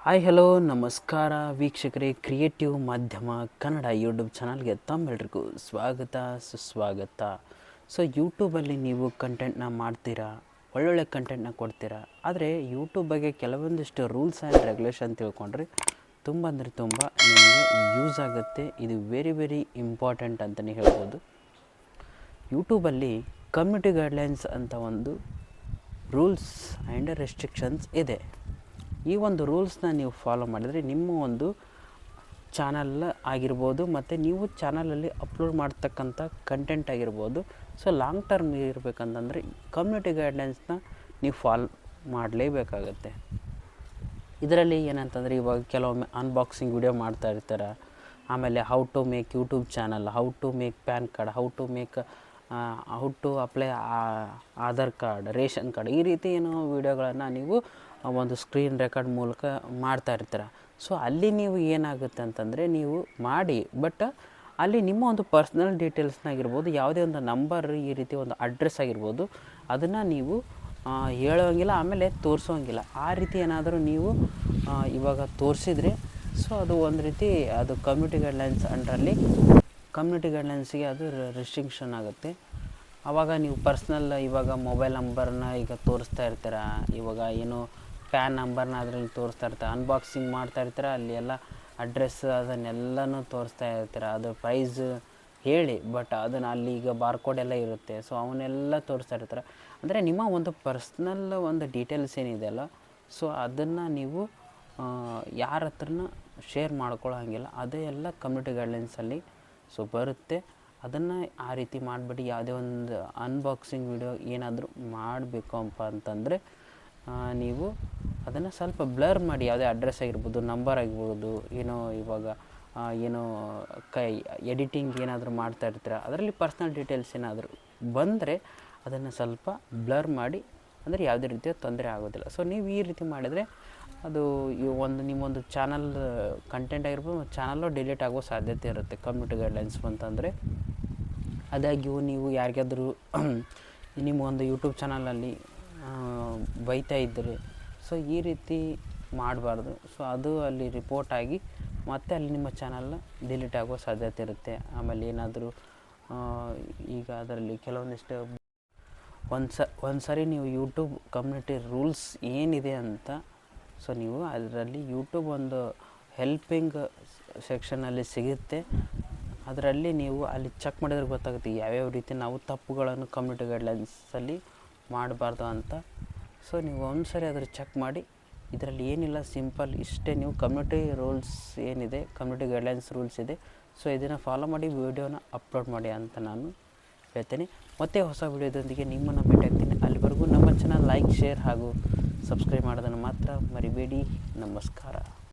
Hi hello ನಮಸ್ಕಾರ ವೀಕ್ಷಕರೇ, creative ಮಾಧ್ಯಮ ಕನ್ನಡ ಯೂಟ್ಯೂಬ್ ಚಾನಲ್ಗೆ ತಮ್ಮೆಲ್ಲರಿಗೂ ಸ್ವಾಗತ ಸುಸ್ವಾಗತ. ಸೊ ಯೂಟ್ಯೂಬಲ್ಲಿ ನೀವು ಕಂಟೆಂಟ್ನ ಮಾಡ್ತೀರಾ, ಒಳ್ಳೊಳ್ಳೆ ಕಂಟೆಂಟ್ನ ಕೊಡ್ತೀರಾ. ಆದರೆ ಯೂಟ್ಯೂಬ್ ಬಗ್ಗೆ ಕೆಲವೊಂದಿಷ್ಟು ರೂಲ್ಸ್ ಆ್ಯಂಡ್ ರೆಗ್ಯುಲೇಷನ್ ತಿಳ್ಕೊಂಡ್ರೆ ತುಂಬ ಅಂದರೆ ತುಂಬ ನಿಮಗೆ ಯೂಸ್ ಆಗುತ್ತೆ. ಇದು ವೆರಿ ಇಂಪಾರ್ಟೆಂಟ್ ಅಂತಲೇ ಹೇಳ್ಬೋದು. ಯೂಟ್ಯೂಬಲ್ಲಿ ಕಮ್ಯುನಿಟಿ ಗೈಡ್ಲೈನ್ಸ್ ಅಂತ ಒಂದು ರೂಲ್ಸ್ ಆ್ಯಂಡ್ ರೆಸ್ಟ್ರಿಕ್ಷನ್ಸ್ ಇದೆ. ಈ ಒಂದು ರೂಲ್ಸ್ನ ನೀವು ಫಾಲೋ ಮಾಡಿದರೆ ನಿಮ್ಮ ಒಂದು ಚಾನಲ್ ಆಗಿರ್ಬೋದು ಮತ್ತು ನೀವು ಚಾನಲಲ್ಲಿ ಅಪ್ಲೋಡ್ ಮಾಡ್ತಕ್ಕಂಥ ಕಂಟೆಂಟ್ ಆಗಿರ್ಬೋದು, ಸೊ ಲಾಂಗ್ ಟರ್ಮ್ ಇರಬೇಕಂತಂದರೆ ಕಮ್ಯುನಿಟಿ ಗೈಡ್ಲೈನ್ಸ್ನ ನೀವು ಫಾಲೋ ಮಾಡಲೇಬೇಕಾಗತ್ತೆ. ಇದರಲ್ಲಿ ಏನಂತಂದರೆ ಇವಾಗ ಕೆಲವೊಮ್ಮೆ ಅನ್ಬಾಕ್ಸಿಂಗ್ ವಿಡಿಯೋ ಮಾಡ್ತಾ ಇರ್ತಾರೆ, ಆಮೇಲೆ how to make YouTube channel, how to make PAN card, how to apply Aadhaar card, ration card, ಈ ರೀತಿ ಏನೋ ವಿಡಿಯೋಗಳನ್ನು ನೀವು ಒಂದು ಸ್ಕ್ರೀನ್ ರೆಕಾರ್ಡ್ ಮೂಲಕ ಮಾಡ್ತಾ ಇರ್ತೀರ. ಸೊ ಅಲ್ಲಿ ನೀವು ಏನಾಗುತ್ತೆ ಅಂತಂದರೆ ನೀವು ಮಾಡಿ, ಬಟ್ ಅಲ್ಲಿ ನಿಮ್ಮ ಒಂದು ಪರ್ಸ್ನಲ್ ಡೀಟೇಲ್ಸ್ನಾಗಿರ್ಬೋದು, ಯಾವುದೇ ಒಂದು ನಂಬರ್, ಈ ರೀತಿ ಒಂದು ಅಡ್ರೆಸ್ ಆಗಿರ್ಬೋದು, ಅದನ್ನು ನೀವು ಹೇಳೋಂಗಿಲ್ಲ, ಆಮೇಲೆ ತೋರಿಸೋಂಗಿಲ್ಲ. ಆ ರೀತಿ ಏನಾದರೂ ನೀವು ಇವಾಗ ತೋರಿಸಿದರೆ ಸೊ ಅದು ಒಂದು ರೀತಿ ಅದು ಕಮ್ಯುನಿಟಿ ಗೈಡ್ಲೈನ್ಸ್ಗೆ ಅದು ರೆಸ್ಟ್ರಿಕ್ಷನ್ ಆಗುತ್ತೆ. ಆವಾಗ ನೀವು ಪರ್ಸ್ನಲ್ ಇವಾಗ ಮೊಬೈಲ್ ನಂಬರ್ನ ಈಗ ತೋರಿಸ್ತಾ ಇರ್ತೀರ, ಇವಾಗ ಏನು ಪ್ಯಾನ್ ನಂಬರ್ನ ಅದರಲ್ಲಿ ತೋರಿಸ್ತಾ ಇರ್ತಾರೆ, ಅನ್ಬಾಕ್ಸಿಂಗ್ ಮಾಡ್ತಾ ಇರ್ತೀರ, ಅಲ್ಲಿ ಎಲ್ಲ ಅಡ್ರೆಸ್ ಅದನ್ನೆಲ್ಲನೂ ತೋರಿಸ್ತಾ ಇರ್ತೀರ, ಅದು ಪ್ರೈಸ್ ಹೇಳಿ, ಬಟ್ ಅದನ್ನು ಅಲ್ಲಿ ಈಗ ಬಾರ್ಕೋಡ್ ಎಲ್ಲ ಇರುತ್ತೆ, ಸೊ ಅವನ್ನೆಲ್ಲ ತೋರಿಸ್ತಾ ಇರ್ತಾರೆ. ಅಂದರೆ ನಿಮ್ಮ ಒಂದು ಪರ್ಸ್ನಲ್ ಒಂದು ಡೀಟೇಲ್ಸ್ ಏನಿದೆಯಲ್ಲ, ಸೊ ಅದನ್ನು ನೀವು ಯಾರ ಹತ್ರನ ಶೇರ್ ಮಾಡ್ಕೊಳ್ಳೋ ಹಾಗಿಲ್ಲ. ಅದೇ ಎಲ್ಲ ಕಮ್ಯುನಿಟಿ ಗೈಡ್ಲೈನ್ಸಲ್ಲಿ ಸೊ ಬರುತ್ತೆ. ಅದನ್ನು ಆ ರೀತಿ ಮಾಡಿಬಿಟ್ಟು ಯಾವುದೇ ಒಂದು ಅನ್ಬಾಕ್ಸಿಂಗ್ ವಿಡಿಯೋ ಏನಾದರೂ ಮಾಡಬೇಕು ಅಂತಂದರೆ ನೀವು ಅದನ್ನು ಸ್ವಲ್ಪ ಬ್ಲರ್ ಮಾಡಿ, ಯಾವುದೇ ಅಡ್ರೆಸ್ ಆಗಿರ್ಬೋದು, ನಂಬರ್ ಆಗಿರ್ಬೋದು, ಏನೋ ಇವಾಗ ಏನೋ ಎಡಿಟಿಂಗ್ ಏನಾದರೂ ಮಾಡ್ತಾ ಇರ್ತೀರ, ಅದರಲ್ಲಿ ಪರ್ಸ್ನಲ್ ಡೀಟೇಲ್ಸ್ ಏನಾದರೂ ಬಂದರೆ ಅದನ್ನು ಸ್ವಲ್ಪ ಬ್ಲರ್ ಮಾಡಿ, ಅಂದರೆ ಯಾವುದೇ ರೀತಿಯ ತೊಂದರೆ ಆಗೋದಿಲ್ಲ. ಸೊ ನೀವು ಈ ರೀತಿ ಮಾಡಿದರೆ ಅದು ನಿಮ್ಮೊಂದು ಚಾನಲ್ ಕಂಟೆಂಟ್ ಆಗಿರ್ಬೋದು, ಚಾನಲ್ಲು ಡಿಲೀಟ್ ಆಗೋ ಸಾಧ್ಯತೆ ಇರುತ್ತೆ ಕಮ್ಯುನಿಟಿ ಗೈಡ್ಲೈನ್ಸ್ ಅಂತಂದರೆ. ಆದಾಗ್ಯೂ ನೀವು ಯಾರಿಗಾದರೂ ನಿಮ್ಮ ಒಂದು ಯೂಟ್ಯೂಬ್ ಚಾನಲಲ್ಲಿ ಬೈತಾ ಇದ್ದರೆ ಸೊ ಈ ರೀತಿ ಮಾಡಬಾರ್ದು. ಸೊ ಅದು ಅಲ್ಲಿ ರಿಪೋರ್ಟ್ ಆಗಿ ಮತ್ತೆ ಅಲ್ಲಿ ನಿಮ್ಮ ಚಾನಲ್ನ ಡಿಲೀಟ್ ಆಗೋ ಸಾಧ್ಯತೆ ಇರುತ್ತೆ. ಆಮೇಲೆ ಏನಾದರೂ ಈಗ ಅದರಲ್ಲಿ ಕೆಲವೊಂದಿಷ್ಟು ಒಂದು ಸರಿ ನೀವು ಯೂಟ್ಯೂಬ್ ಕಮ್ಯುನಿಟಿ ರೂಲ್ಸ್ ಏನಿದೆ ಅಂತ ಸೊ ನೀವು ಅದರಲ್ಲಿ ಯೂಟ್ಯೂಬ್ ಒಂದು ಹೆಲ್ಪಿಂಗ್ ಸೆಕ್ಷನಲ್ಲಿ ಸಿಗುತ್ತೆ, ಅದರಲ್ಲಿ ನೀವು ಅಲ್ಲಿ ಚೆಕ್ ಮಾಡಿದ್ರೆ ಗೊತ್ತಾಗುತ್ತೆ ಯಾವ್ಯಾವ ರೀತಿ ನಾವು ತಪ್ಪುಗಳನ್ನು ಕಮ್ಯುನಿಟಿ ಗೈಡ್ಲೈನ್ಸಲ್ಲಿ ಮಾಡಬಾರ್ದು ಅಂತ. ಸೊ ನೀವು ಒಂದು ಸರಿ ಅದ್ರ ಚೆಕ್ ಮಾಡಿ. ಇದರಲ್ಲಿ ಏನಿಲ್ಲ, ಸಿಂಪಲ್ ಇಷ್ಟೇ. ನೀವು ಕಮ್ಯುನಿಟಿ ರೂಲ್ಸ್ ಏನಿದೆ, ಕಮ್ಯುನಿಟಿ ಗೈಡ್ಲೈನ್ಸ್ ರೂಲ್ಸ್ ಇದೆ, ಸೊ ಇದನ್ನು ಫಾಲೋ ಮಾಡಿ ವಿಡಿಯೋನ ಅಪ್ಲೋಡ್ ಮಾಡಿ ಅಂತ ನಾನು ಹೇಳ್ತೇನೆ. ಮತ್ತೆ ಹೊಸ ವಿಡಿಯೋದೊಂದಿಗೆ ನಿಮ್ಮನ್ನು ಭೇಟಿ ಆಗ್ತೀನಿ. ಅಲ್ಲಿವರೆಗೂ ನಮ್ಮ ಚಾನಲ್ ಲೈಕ್, ಶೇರ್ ಹಾಗೂ ಸಬ್ಸ್ಕ್ರೈಬ್ ಮಾಡೋದನ್ನು ಮಾತ್ರ ಮರಿಬೇಡಿ. ನಮಸ್ಕಾರ.